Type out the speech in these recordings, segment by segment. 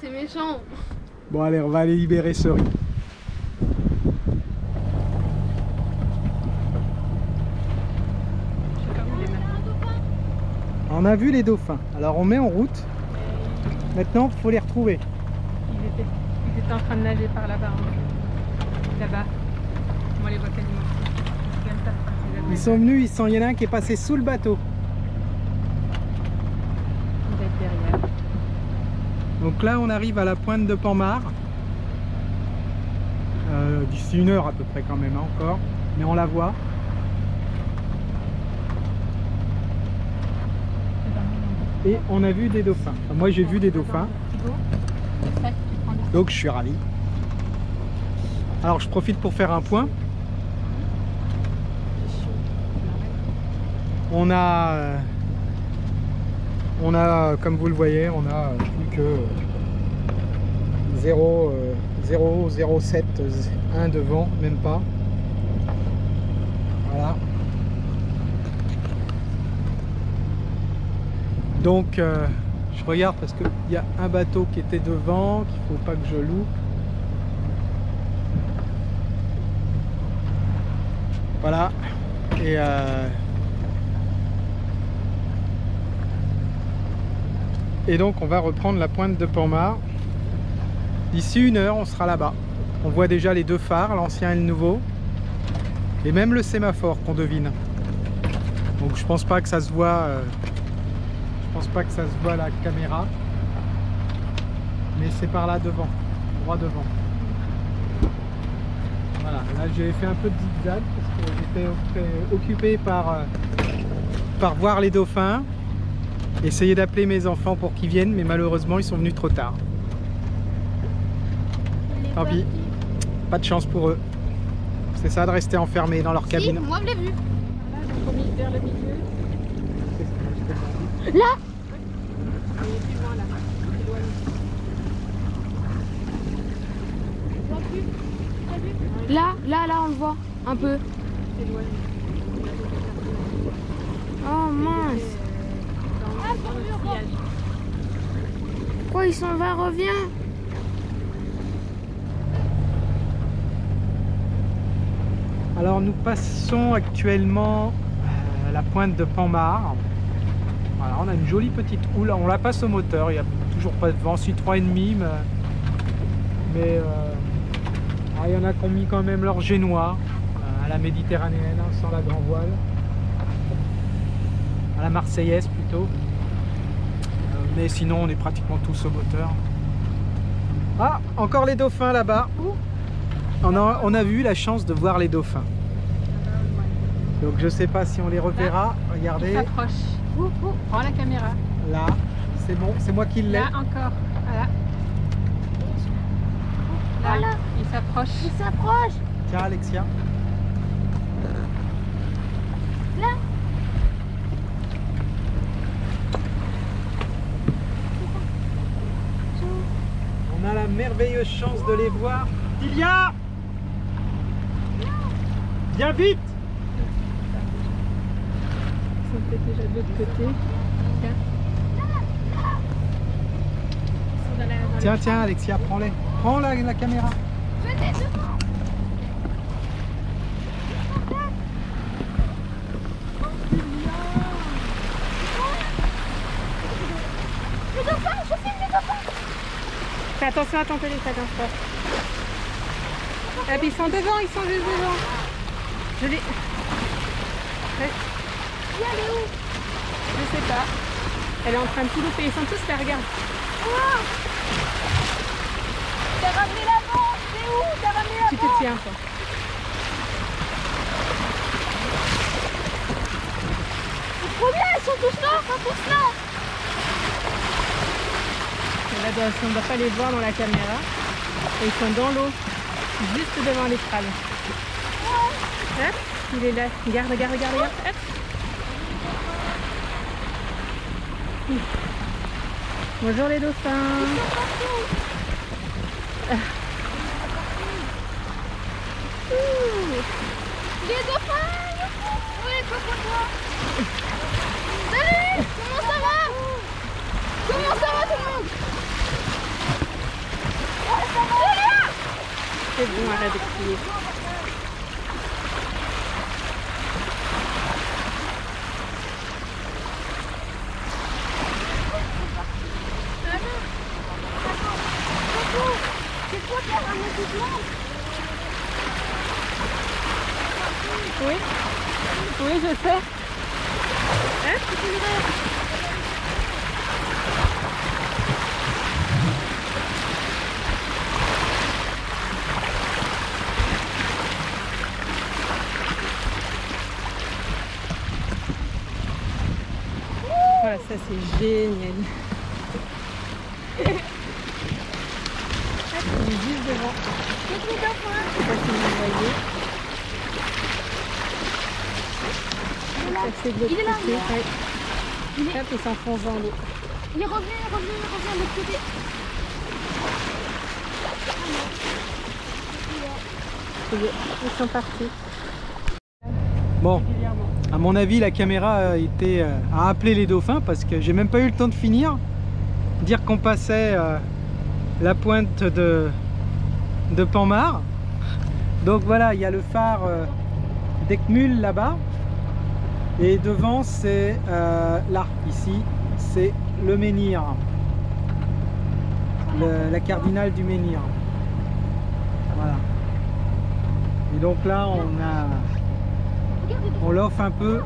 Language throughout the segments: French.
c'est méchant. Bon allez, on va aller libérer ce riz. On a vu les dauphins, alors on met en route. Maintenant, il faut les retrouver. Ils étaient en train de nager par là-bas. Là-bas. Moi, les vois quasiment. Ils sont venus, il y en a un qui est passé sous le bateau. Il va être derrière. Donc là, on arrive à la pointe de Panmard. D'ici 1 heure à peu près quand même, hein, encore. Mais on la voit. Et on a vu des dauphins. Enfin, moi, j'ai vu des dauphins. Donc, je suis ravi. Alors, je profite pour faire un point. On a, comme vous le voyez, on a plus que 0,07, 1 devant, même pas. Voilà. Donc, je regarde parce qu'il y a un bateau qui était devant, qu'il ne faut pas que je loue. Voilà. Et donc on va reprendre la pointe de Panmard. D'ici 1 heure, on sera là-bas. On voit déjà les 2 phares, l'ancien et le nouveau. Et même le sémaphore qu'on devine. Donc je pense pas que ça se voit. Je pense pas que ça se voit à la caméra. Mais c'est par là devant, droit devant. Voilà, là j'ai fait un peu de zigzag parce que j'étais occupé par voir les dauphins. Essayer d'appeler mes enfants pour qu'ils viennent, mais malheureusement ils sont venus trop tard. Tant pis, pas de chance pour eux. C'est ça de rester enfermés dans leur cabine. Si, moi je l'ai vu. Là, j'ai promis vers le milieu. Là. Et plus loin là. Là, on le voit un peu. Éloigne. Oh mince. Pourquoi il s'en va, revient? Alors nous passons actuellement à la pointe de Panmard. Voilà, on a une jolie petite houle. On la passe au moteur, il n'y a toujours pas de vent, si 3,5 mais il y en a qui ont mis quand même leur génois à la méditerranéenne, hein, sans la grand voile. À la marseillaise plutôt. Mais sinon on est pratiquement tous au moteur. Ah, encore les dauphins là-bas. On a eu la chance de voir les dauphins. Donc je sais pas si on les reverra. Regardez. Il s'approche. Prends la caméra. Là, c'est bon, c'est moi qui l'ai. Là encore. Voilà. Là, Voilà. il s'approche. Il s'approche. Tiens Alexia. Là. On a la merveilleuse chance de les voir. Tilia, viens vite. Ils sont peut-être déjà de l'autre côté. Tiens. Ils sont dans Tiens, le tiens Alexia, prends-les. Prends la caméra. Venez devant. Les dauphins, je filme les dauphins. Fais attention à ton téléphone, hein, ah, puis ils sont devant, ils sont juste devant. Je les... Ouais, Viens, elle est où? je sais pas. Elle est en train de tout louper, ils sont tous là, regarde. Wow. T'as ramené la bande. C'est où? T'as ramené la Tu bande? te tiens, toi. C'est trop bien, ils sont tous là, ils sont tous là. Là, on ne doit pas les voir dans la caméra. Et ils sont dans l'eau, juste devant l'étrave. Hop, il est là. Regarde, regarde, regarde, regarde. Hop. Bonjour les dauphins. Les dauphins. Oui, coucou. Salut. Comment ça va? Comment ça va tout le monde? près de crier. C'est toi qui as ramené toute l'eau. Oui, oui, je sais. Hein? Voilà, ça c'est génial. On est juste devant. Je sais pas si vous voyez. Il est là. Ouais. Hop, il s'enfonce dans l'eau. Il est revenu de l'autre côté. Ils sont partis. Bon, Régulièrement. à mon avis, la caméra a appelé les dauphins parce que j'ai même pas eu le temps de finir. Dire qu'on passait la pointe de Panmard. Donc voilà, il y a le phare d'Eckmühl là-bas. Et devant, c'est là, ici, c'est le menhir. La cardinale du menhir. Voilà. Et donc là, on l'offre un peu.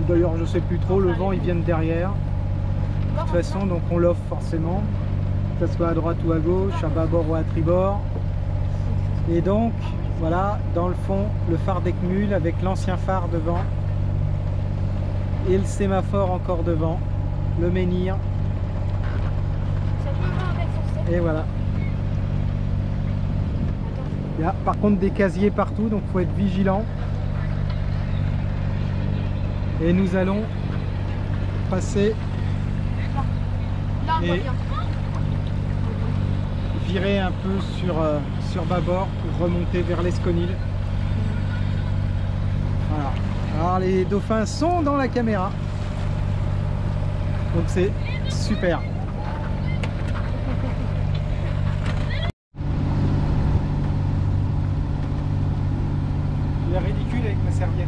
D'ailleurs, je sais plus trop, le vent il vient de derrière. De toute façon, donc on l'offre forcément, que ce soit à droite ou à gauche, à bâbord ou à tribord. Et donc, voilà, dans le fond, le phare d'Eckmühl avec l'ancien phare devant. Et le sémaphore encore devant, le menhir. Et voilà. Il y a par contre des casiers partout, donc il faut être vigilant. Et nous allons passer et virer un peu sur bâbord pour remonter vers l'Esconil. Voilà. Alors les dauphins sont dans la caméra. Donc c'est super. Il est ridicule avec ma serviette.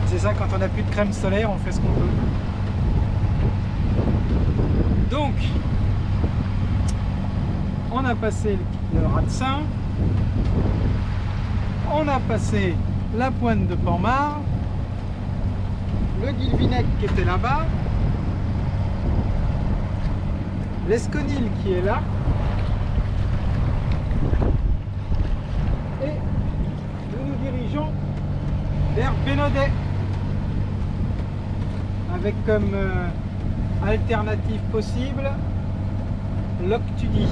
C'est ça, quand on n'a plus de crème solaire, on fait ce qu'on peut. Donc, on a passé le Ratsin, on a passé la pointe de Panmard, le Guilvinec qui était là-bas, l'Esconil qui est là, et nous nous dirigeons vers Bénodet, avec comme alternative possible Loctudy.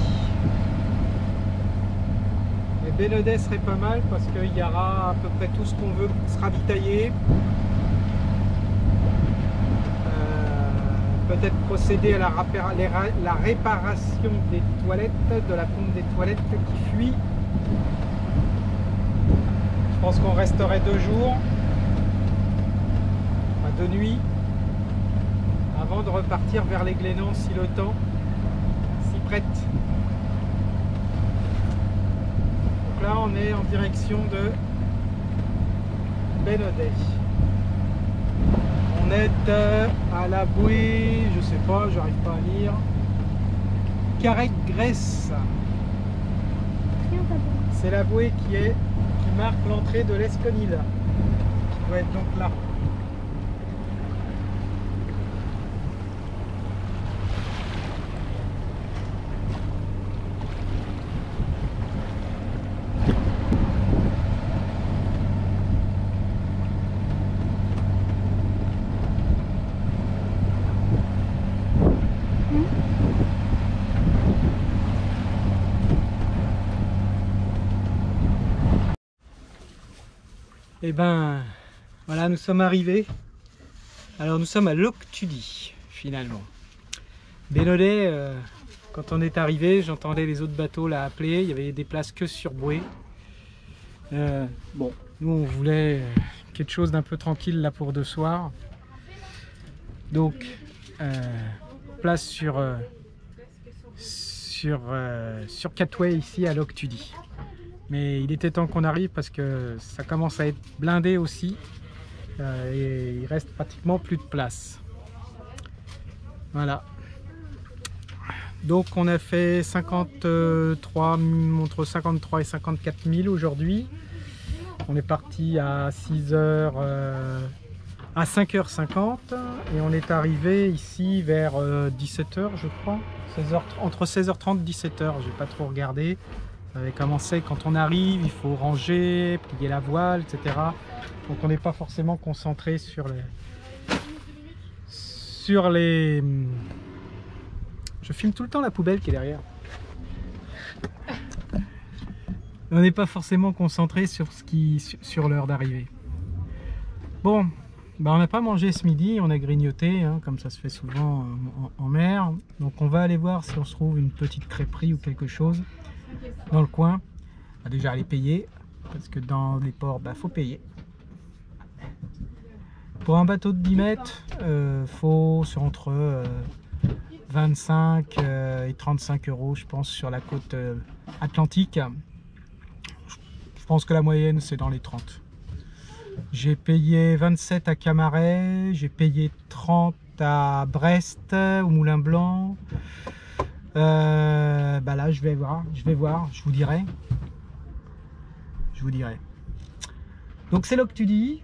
Et Bénodet serait pas mal parce qu'il y aura à peu près tout ce qu'on veut se ravitailler. Peut-être procéder à la réparation des toilettes, de la pompe des toilettes qui fuit. Je pense qu'on resterait 2 jours, enfin 2 nuits, avant de repartir vers les Glénans si le temps s'y prête. Donc là on est en direction de Bénodet. On est à la bouée, je sais pas, j'arrive pas à lire. Carrec-Grèce. C'est la bouée qui marque l'entrée de l'Esconil, qui doit être donc là. Et ben voilà, nous sommes arrivés. Alors nous sommes à Loctudy finalement. Bénodet, quand on est arrivé, j'entendais les autres bateaux là appeler. Il y avait des places que sur bouée. Bon, nous on voulait quelque chose d'un peu tranquille là pour 2 soirs. Donc place sur sur Katway ici à Loch Tudy. Mais il était temps qu'on arrive parce que ça commence à être blindé aussi et il reste pratiquement plus de place. Voilà. Donc on a fait 53, entre 53 et 54 000 aujourd'hui. On est parti à 6h, à 5h50 et on est arrivé ici vers 17h je crois. Entre 16h30 et 17h, j'ai pas trop regardé. Ça avait commencé quand on arrive, il faut ranger, plier la voile, etc. Donc on n'est pas forcément concentré sur les... Je filme tout le temps la poubelle qui est derrière. On n'est pas forcément concentré sur l'heure d'arrivée. Bon, bah on n'a pas mangé ce midi, on a grignoté, hein, comme ça se fait souvent en mer. Donc on va aller voir si on se trouve une petite crêperie ou quelque chose dans le coin. On va déjà aller payer, parce que dans les ports, bah, faut payer. Pour un bateau de 10 mètres, faut sur entre 25 et 35 euros, je pense, sur la côte atlantique. Je pense que la moyenne, c'est dans les 30. J'ai payé 27 à Camaret, j'ai payé 30 à Brest, au Moulin Blanc. Bah là, je vais voir, je vous dirai. Donc c'est Loch Tudy.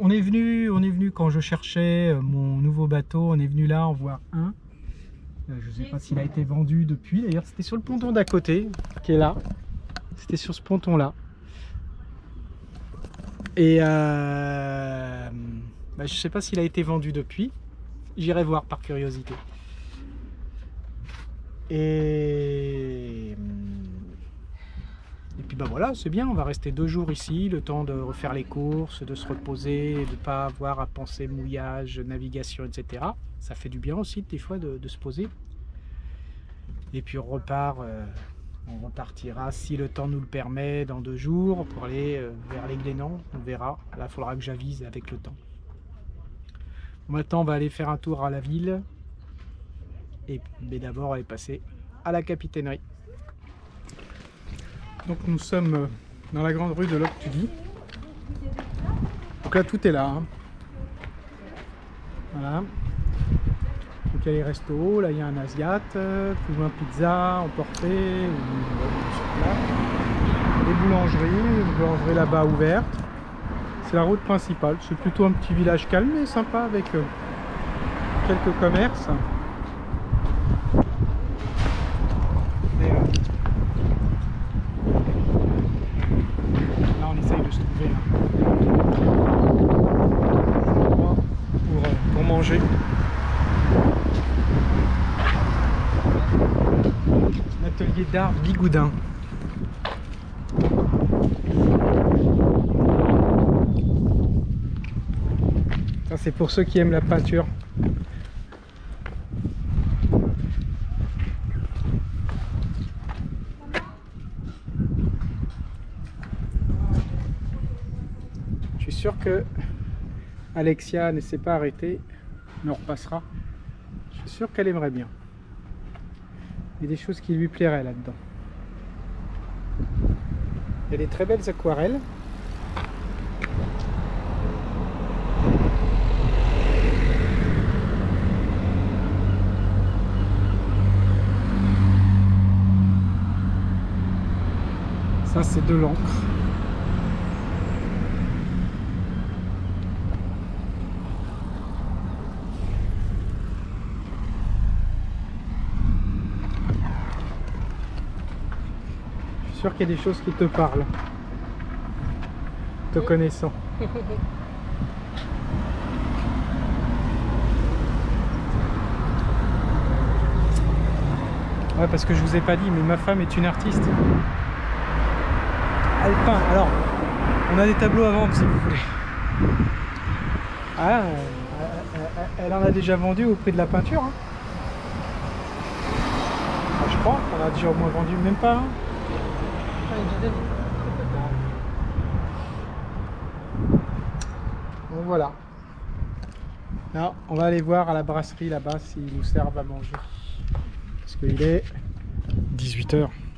On est venu quand je cherchais mon nouveau bateau, on est venu là en voir un. Je ne sais pas s'il a été vendu depuis, d'ailleurs c'était sur le ponton d'à côté, qui est là. C'était sur ce ponton là. Et bah, je ne sais pas s'il a été vendu depuis. J'irai voir par curiosité. Et puis bah voilà, c'est bien, on va rester 2 jours ici, le temps de refaire les courses, de se reposer, de ne pas avoir à penser mouillage, navigation, etc. Ça fait du bien aussi des fois de se poser. Et puis on repartira si le temps nous le permet dans 2 jours pour aller vers les Glénans, on verra. Là il faudra que j'avise avec le temps. Maintenant on va aller faire un tour à la ville. Mais d'abord on va aller passer à la capitainerie. Donc nous sommes dans la grande rue de Loch Tudy. Donc là tout est là. Hein. Voilà. Donc il y a les restos, là il y a un Asiat, plus loin pizza, emporter, sur place. Les boulangeries, une boulangerie là-bas ouverte. C'est la route principale. C'est plutôt un petit village calme et sympa avec quelques commerces. Là on essaye de se trouver pour manger. L'atelier d'art Bigoudin. Ça c'est pour ceux qui aiment la peinture. Je suis sûr que Alexia ne s'est pas arrêtée, mais on repassera. Je suis sûr qu'elle aimerait bien. Il y a des choses qui lui plairaient là-dedans. Il y a des très belles aquarelles. Ça c'est de l'encre. Je suis sûr qu'il y a des choses qui te parlent, te connaissant. Ouais, parce que je vous ai pas dit, mais ma femme est une artiste. Elle peint. Alors, on a des tableaux à vendre si vous voulez. Ah, elle en a déjà vendu au prix de la peinture. Hein. Je crois qu'on a déjà au moins vendu, même pas. Hein. Donc voilà. Là, on va aller voir à la brasserie là-bas s'ils nous servent à manger. Parce qu'il est 18 h.